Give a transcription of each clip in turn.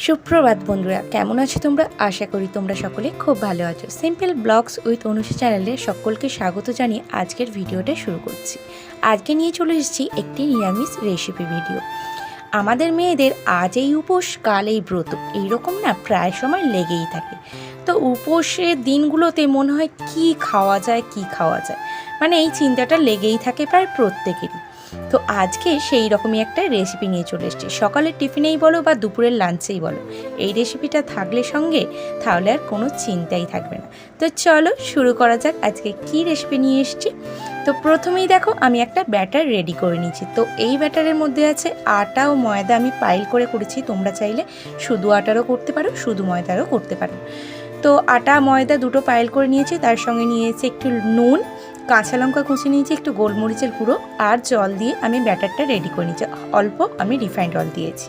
সুপ্রভাত বন্ধুরা, কেমন আছো তোমরা? আশা করি তোমরা সকলে খুব ভালো আছো। সিম্পল ব্লগস উইথ অনুষা চ্যানেলে সকলকে স্বাগত জানিয়ে আজকের ভিডিওটা শুরু করছি। আজকে নিয়ে চলে এসেছি একটি নিরামিষ রেসিপি ভিডিও। আমাদের মেয়েদের আজ এই উপোস কাল এই ব্রত এইরকম না প্রায় সময় লেগেই থাকে। তো উপোসের দিনগুলোতে মনে হয় কি খাওয়া যায় মানে এই চিন্তাটা লেগেই থাকে প্রায় প্রত্যেকেরই। তো আজকে সেই রকমই একটা রেসিপি নিয়ে চলে এসেছি। সকালের টিফিনেই বলো বা দুপুরের লাঞ্চেই বলো, এই রেসিপিটা থাকলে সঙ্গে তাহলে আর কোনো চিন্তাই থাকবে না। তো চলো শুরু করা যাক আজকে কি রেসিপি নিয়ে এসেছি। তো প্রথমেই দেখো আমি একটা ব্যাটার রেডি করে নিয়েছি। তো এই ব্যাটারের মধ্যে আছে আটা ও ময়দা, আমি পাইল করে করেছি। তোমরা চাইলে শুধু আটারও করতে পারো, শুধু ময়দারও করতে পারো। তো আটা ময়দা দুটো পাইল করে নিয়েছি, তার সঙ্গে নিয়েছি একটু নুন, কাঁচা লঙ্কা কুচি নিয়েছি, একটু গোলমরিচের গুঁড়ো আর জল দিয়ে আমি ব্যাটারটা রেডি করে নিয়েছি। অল্প আমি রিফাইন্ড অয়েল দিয়েছি,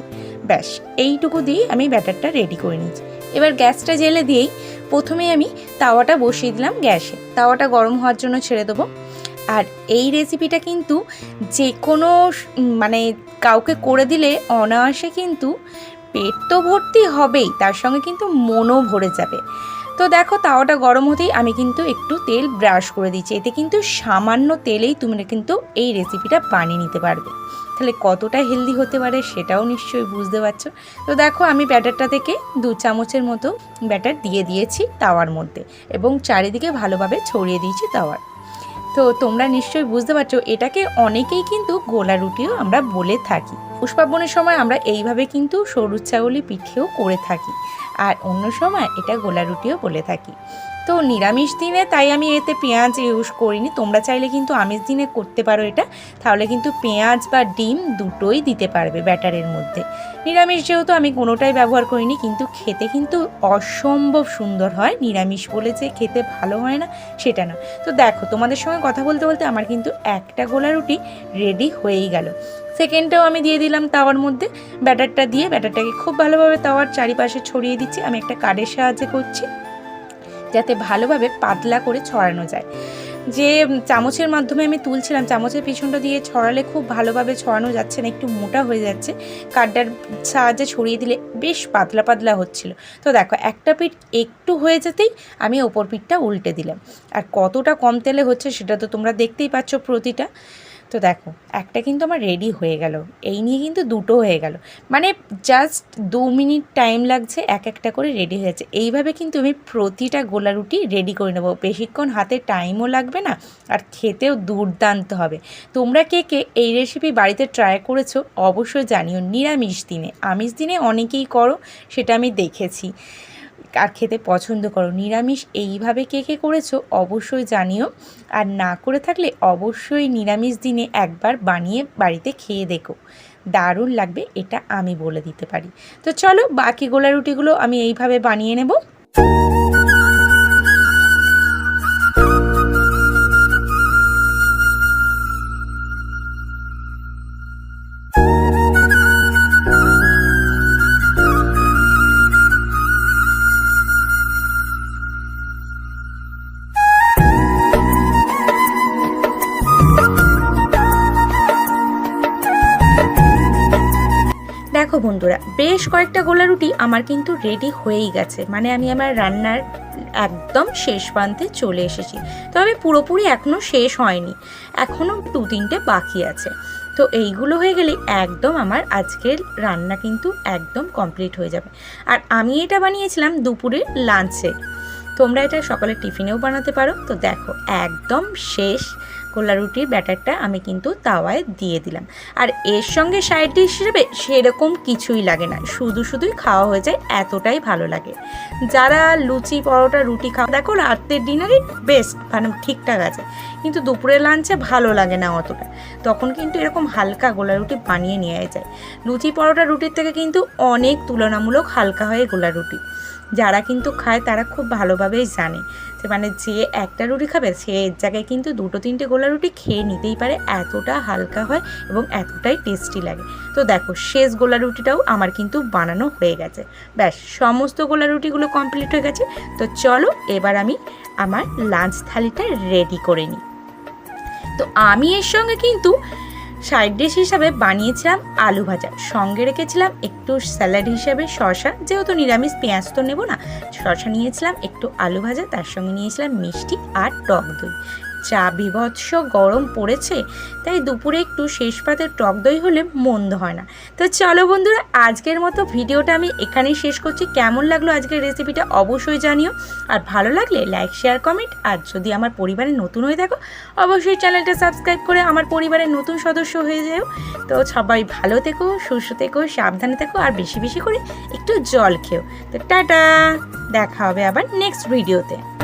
ব্যাস এইটুকু দিয়ে আমি ব্যাটারটা রেডি করে নিয়েছি। এবার গ্যাসটা জেলে দিয়েই প্রথমে আমি তাওয়াটা বসিয়ে দিলাম গ্যাসে। তাওয়াটা গরম হওয়ার জন্য ছেড়ে দেবো। আর এই রেসিপিটা কিন্তু যে কোনো মানে কাউকে করে দিলে অনায়াসে কিন্তু পেট তো ভর্তি হবেই, তার সঙ্গে কিন্তু মনও ভরে যাবে। তো দেখো তাওয়াটা গরম হতেই আমি কিন্তু একটু তেল ব্রাশ করে দিচ্ছি। এতে কিন্তু সামান্য তেলেই তোমরা কিন্তু এই রেসিপিটা বানিয়ে নিতে পারবে। তাহলে কতটা হেলদি হতে পারে সেটাও নিশ্চয়ই বুঝতে পারছো। তো দেখো আমি ব্যাটারটা থেকে 2 চামচের মতো ব্যাটার দিয়ে দিয়েছি তাওয়ার মধ্যে এবং চারিদিকে ভালোভাবে ছড়িয়ে দিয়েছি তাওয়ার। তো তোমরা নিশ্চয়ই বুঝতে পারছো, এটাকে অনেকেই কিন্তু গোলা রুটিও আমরা বলে থাকি। পুষ্পাবনের সময় আমরা এইভাবে কিন্তু সরু চাউলি পিঠেও করে থাকি, আর অন্য সময় এটা গোলা রুটিও বলে থাকি। তো নিরামিষ দিনে তাই আমি এতে পেঁয়াজ ইউজ করিনি। তোমরা চাইলে কিন্তু আমিষ দিনে করতে পারো এটা, তাহলে কিন্তু পেঁয়াজ বা ডিম দুটোই দিতে পারবে ব্যাটারের মধ্যে। নিরামিষ যেহেতু আমি কোনোটাই ব্যবহার করিনি, কিন্তু খেতে কিন্তু অসম্ভব সুন্দর হয়। নিরামিষ বলে যে খেতে ভালো হয় না সেটা না। তো দেখো তোমাদের সঙ্গে কথা বলতে বলতে আমার কিন্তু একটা গোলা রুটি রেডি হয়েই গেল। সেকেন্ডটাও আমি দিয়ে দিলাম তাওয়ার মধ্যে। ব্যাটারটা দিয়ে ব্যাটারটাকে খুব ভালোভাবে তাওয়ার চারিপাশে ছড়িয়ে দিচ্ছি। আমি একটা কাঠের সাহায্যে করছি যাতে ভালোভাবে পাতলা করে ছড়ানো যায়। যে চামচের মাধ্যমে আমি তুলছিলাম, চামচের পিছনটা দিয়ে ছড়ালে খুব ভালোভাবে ছড়ানো যাচ্ছে না, একটু মোটা হয়ে যাচ্ছে। কাঠটার সাহায্যে ছড়িয়ে দিলে বেশ পাতলা পাতলা হচ্ছিল। তো দেখো একটা পিঠ একটু হয়ে যেতেই আমি ওপর পিঠটা উল্টে দিলাম। আর কতটা কম তেলে হচ্ছে সেটা তো তোমরা দেখতেই পাচ্ছ প্রতিটা। তো দেখো একটা কিন্তু আমার রেডি হয়ে গেল, এই নিয়ে কিন্তু দুটো হয়ে গেল। মানে জাস্ট 2 মিনিট টাইম লাগছে, এক একটা করে রেডি হয়ে যাচ্ছে। এইভাবে কিন্তু আমি প্রতিটা গোলা রুটি রেডি করে নেবো, বেশিক্ষণ হাতে টাইমও লাগবে না, আর খেতেও দুর্দান্ত হবে। তোমরা কে কে এই রেসিপি বাড়িতে ট্রাই করেছো অবশ্যই জানিও। নিরামিষ দিনে, আমিষ দিনে অনেকেই করো সেটা আমি দেখেছি আর খেতে পছন্দ করো। নিরামিষ এইভাবে কে কে করেছো অবশ্যই জানিও। আর না করে থাকলে অবশ্যই নিরামিষ দিনে একবার বানিয়ে বাড়িতে খেয়ে দেখো, দারুণ লাগবে, এটা আমি বলে দিতে পারি। তো চলো বাকি গোলা রুটিগুলো আমি এইভাবে বানিয়ে নেব। দেখো বন্ধুরা, বেশ কয়েকটা গোলা রুটি আমার কিন্তু রেডি হয়েই গেছে। মানে আমি আমার রান্নার একদম শেষ প্রান্তে চলে এসেছি। তবে পুরোপুরি এখনও শেষ হয়নি, এখনও 2-3টে বাকি আছে। তো এইগুলো হয়ে গেলে একদম আমার আজকের রান্না কিন্তু একদম কমপ্লিট হয়ে যাবে। আর আমি এটা বানিয়েছিলাম দুপুরের লাঞ্চে, তোমরা এটা সকালের টিফিনেও বানাতে পারো। তো দেখো একদম শেষ গোলা রুটির ব্যাটারটা আমি কিন্তু তাওয়ায় দিয়ে দিলাম। আর এর সঙ্গে সাইড ডিশ হিসেবে সেরকম কিছুই লাগে না, শুধুই খাওয়া হয়ে যায়, এতটাই ভালো লাগে। যারা লুচি পরোটা রুটি খাওয়া, দেখো রাতের ডিনারে বেস্ট মানে ঠিকঠাক আছে, কিন্তু দুপুরের লাঞ্চে ভালো লাগে না অতটা। তখন কিন্তু এরকম হালকা গোলা রুটি বানিয়ে নেওয়া যায়। লুচি পরোটা রুটির থেকে কিন্তু অনেক তুলনামূলক হালকা হয় গোলা রুটি। যারা কিন্তু খায় তারা খুব ভালোভাবেই জানে যে মানে যে একটা রুটি খাবে সে এর জায়গায় কিন্তু 2-3টে গোলা রুটি খেয়ে নিতেই পারে, এতটা হালকা হয় এবং এতটাই টেস্টি লাগে। তো দেখো শেষ গোলা রুটিটাও আমার কিন্তু বানানো হয়ে গেছে। ব্যাস সমস্ত গোলা রুটিগুলো কমপ্লিট হয়ে গেছে। তো চলো এবার আমি আমার লাঞ্চ থালিটা রেডি করে নিই। তো আমি এর সঙ্গে কিন্তু সাইড ডিশ হিসাবে বানিয়েছিলাম আলু ভাজা, সঙ্গে রেখেছিলাম একটু স্যালাড হিসাবে শসা, যেহেতু নিরামিষ পেঁয়াজ তো নেব না, শসা নিয়েছিলাম, একটু আলু ভাজা, তার সঙ্গে নিয়েছিলাম মিষ্টি আর টক দই। চা বিভৎস গরম পড়েছে, তাই দুপুরে একটু শেষ পাতে টক দই হলে মন্দ হয় না। তো চলো বন্ধুরা, আজকের মতো ভিডিওটা আমি এখানেই শেষ করছি। কেমন লাগলো আজকের রেসিপিটা অবশ্যই জানিও, আর ভালো লাগলে লাইক শেয়ার কমেন্ট, আর যদি আমার পরিবারে নতুন হয়ে থাকো অবশ্যই চ্যানেলটা সাবস্ক্রাইব করে আমার পরিবারের নতুন সদস্য হয়ে যাও। তো সবাই ভালো থেকো, সুস্থ থেকো, সাবধানে থেকো, আর বেশি বেশি করে একটু জল খেও। তো টাটা, দেখা হবে আবার নেক্সট ভিডিওতে।